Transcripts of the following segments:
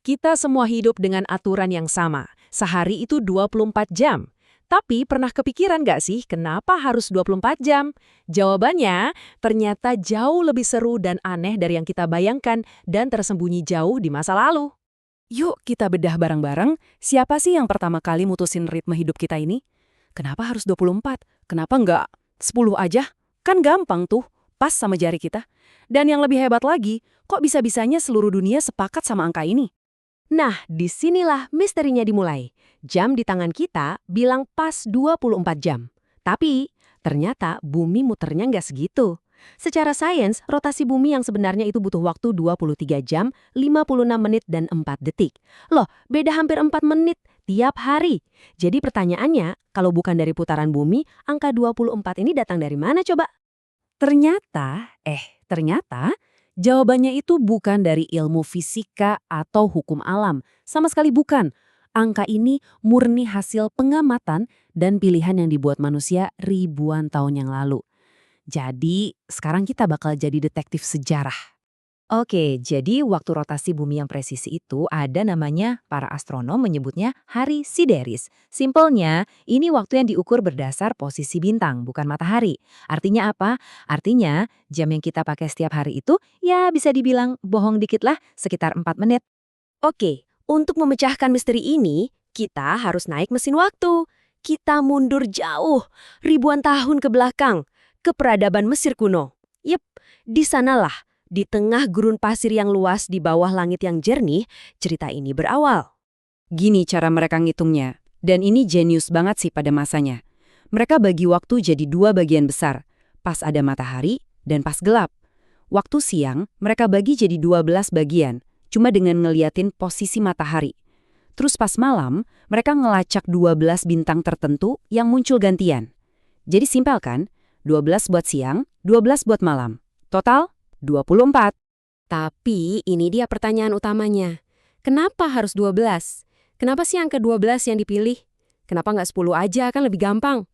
Kita semua hidup dengan aturan yang sama. Sehari itu 24 jam. Tapi pernah kepikiran nggak sih kenapa harus 24 jam? Jawabannya, ternyata jauh lebih seru dan aneh dari yang kita bayangkan dan tersembunyi jauh di masa lalu. Yuk kita bedah bareng-bareng, siapa sih yang pertama kali mutusin ritme hidup kita ini? Kenapa harus 24? Kenapa nggak 10 aja? Kan gampang tuh, pas sama jari kita. Dan yang lebih hebat lagi, kok bisa-bisanya seluruh dunia sepakat sama angka ini? Nah, disinilah misterinya dimulai. Jam di tangan kita bilang pas 24 jam. Tapi, ternyata bumi muternya nggak segitu. Secara sains, rotasi bumi yang sebenarnya itu butuh waktu 23 jam, 56 menit, dan 4 detik. Loh, beda hampir 4 menit tiap hari. Jadi pertanyaannya, kalau bukan dari putaran bumi, angka 24 ini datang dari mana coba? Ternyata, jawabannya itu bukan dari ilmu fisika atau hukum alam. Sama sekali bukan. Angka ini murni hasil pengamatan dan pilihan yang dibuat manusia ribuan tahun yang lalu. Jadi, sekarang kita bakal jadi detektif sejarah. Oke, jadi waktu rotasi bumi yang presisi itu ada namanya para astronom menyebutnya hari sideris. Simpelnya, ini waktu yang diukur berdasar posisi bintang, bukan matahari. Artinya apa? Artinya, jam yang kita pakai setiap hari itu ya bisa dibilang bohong dikit lah, sekitar 4 menit. Oke, untuk memecahkan misteri ini, kita harus naik mesin waktu. Kita mundur jauh, ribuan tahun ke belakang, ke peradaban Mesir kuno. Yep, di sanalah, di tengah gurun pasir yang luas di bawah langit yang jernih, cerita ini berawal. Gini cara mereka ngitungnya. Dan ini jenius banget sih pada masanya. Mereka bagi waktu jadi 2 bagian besar. Pas ada matahari dan pas gelap. Waktu siang mereka bagi jadi 12 bagian. Cuma dengan ngeliatin posisi matahari. Terus pas malam mereka ngelacak 12 bintang tertentu yang muncul gantian. Jadi simpel kan? 12 buat siang, 12 buat malam. Total 24. Tapi ini dia pertanyaan utamanya. Kenapa harus 12? Kenapa sih angka 12 yang dipilih? Kenapa nggak 10 aja, kan lebih gampang?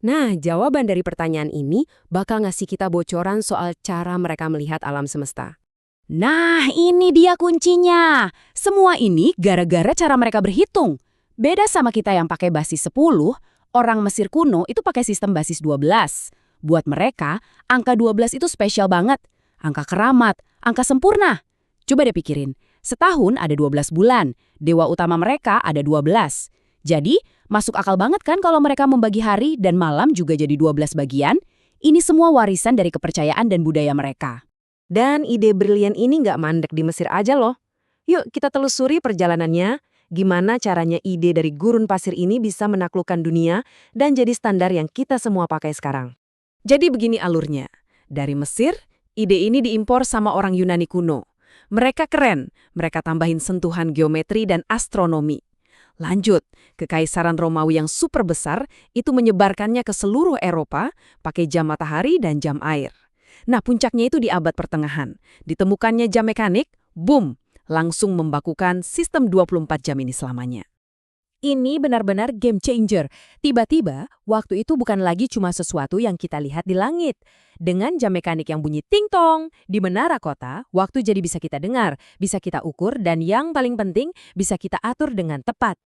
Nah, jawaban dari pertanyaan ini bakal ngasih kita bocoran soal cara mereka melihat alam semesta. Nah, ini dia kuncinya. Semua ini gara-gara cara mereka berhitung. Beda sama kita yang pakai basis 10, orang Mesir kuno itu pakai sistem basis 12. Buat mereka, angka 12 itu spesial banget. Angka keramat, angka sempurna. Coba deh pikirin, setahun ada 12 bulan, dewa utama mereka ada 12. Jadi, masuk akal banget kan kalau mereka membagi hari dan malam juga jadi 12 bagian? Ini semua warisan dari kepercayaan dan budaya mereka. Dan ide brilian ini nggak mandek di Mesir aja loh. Yuk kita telusuri perjalanannya, gimana caranya ide dari gurun pasir ini bisa menaklukkan dunia dan jadi standar yang kita semua pakai sekarang. Jadi begini alurnya, dari Mesir, ide ini diimpor sama orang Yunani kuno. Mereka keren, mereka tambahin sentuhan geometri dan astronomi. Lanjut, Kekaisaran Romawi yang super besar itu menyebarkannya ke seluruh Eropa pakai jam matahari dan jam air. Nah, puncaknya itu di abad pertengahan. Ditemukannya jam mekanik, boom, langsung membakukan sistem 24 jam ini selamanya. Ini benar-benar game changer. Tiba-tiba, waktu itu bukan lagi cuma sesuatu yang kita lihat di langit. Dengan jam mekanik yang bunyi ting-tong, di menara kota, waktu jadi bisa kita dengar, bisa kita ukur, dan yang paling penting, bisa kita atur dengan tepat.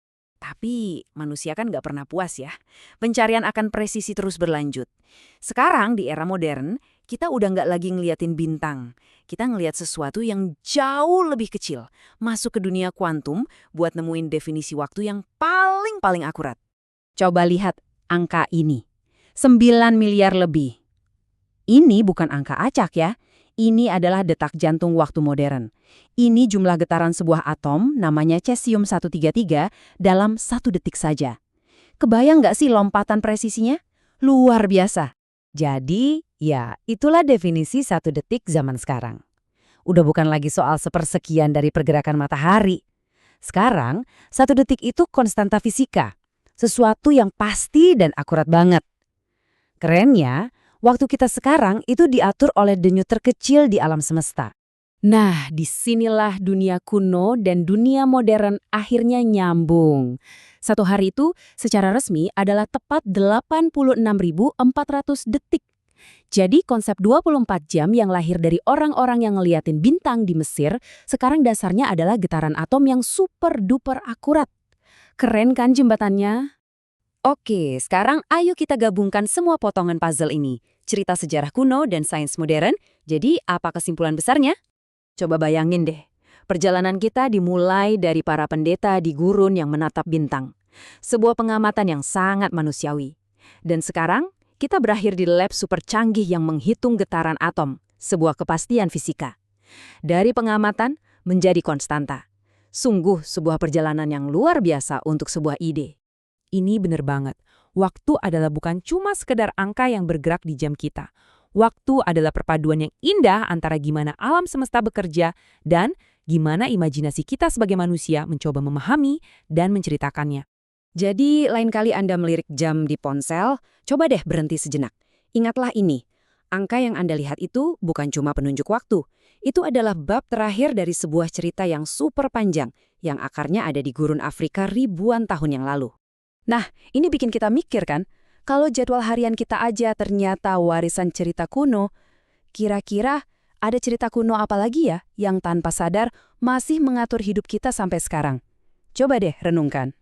Tapi manusia kan nggak pernah puas ya. Pencarian akan presisi terus berlanjut. Sekarang di era modern, kita udah nggak lagi ngeliatin bintang. Kita ngeliat sesuatu yang jauh lebih kecil. Masuk ke dunia kuantum buat nemuin definisi waktu yang paling akurat. Coba lihat angka ini. 9 miliar lebih. Ini bukan angka acak ya. Ini adalah detak jantung waktu modern. Ini jumlah getaran sebuah atom, namanya cesium-133, dalam 1 detik saja. Kebayang nggak sih lompatan presisinya? Luar biasa. Jadi, ya itulah definisi 1 detik zaman sekarang. Udah bukan lagi soal sepersekian dari pergerakan matahari. Sekarang, 1 detik itu konstanta fisika. Sesuatu yang pasti dan akurat banget. Kerennya, waktu kita sekarang itu diatur oleh denyut terkecil di alam semesta. Nah, disinilah dunia kuno dan dunia modern akhirnya nyambung. Satu hari itu secara resmi adalah tepat 86.400 detik. Jadi konsep 24 jam yang lahir dari orang-orang yang ngeliatin bintang di Mesir, sekarang dasarnya adalah getaran atom yang super duper akurat. Keren kan jembatannya? Oke, sekarang ayo kita gabungkan semua potongan puzzle ini. Cerita sejarah kuno dan sains modern, jadi apa kesimpulan besarnya? Coba bayangin deh, perjalanan kita dimulai dari para pendeta di gurun yang menatap bintang. Sebuah pengamatan yang sangat manusiawi. Dan sekarang, kita berakhir di lab super canggih yang menghitung getaran atom, sebuah kepastian fisika. Dari pengamatan menjadi konstanta. Sungguh sebuah perjalanan yang luar biasa untuk sebuah ide. Ini bener banget. Waktu adalah bukan cuma sekedar angka yang bergerak di jam kita. Waktu adalah perpaduan yang indah antara gimana alam semesta bekerja dan gimana imajinasi kita sebagai manusia mencoba memahami dan menceritakannya. Jadi, lain kali Anda melirik jam di ponsel, coba deh berhenti sejenak. Ingatlah ini, angka yang Anda lihat itu bukan cuma penunjuk waktu. Itu adalah bab terakhir dari sebuah cerita yang super panjang, yang akarnya ada di gurun Afrika ribuan tahun yang lalu. Nah, ini bikin kita mikir kan, kalau jadwal harian kita aja ternyata warisan cerita kuno, kira-kira ada cerita kuno apa lagi ya yang tanpa sadar masih mengatur hidup kita sampai sekarang? Coba deh renungkan.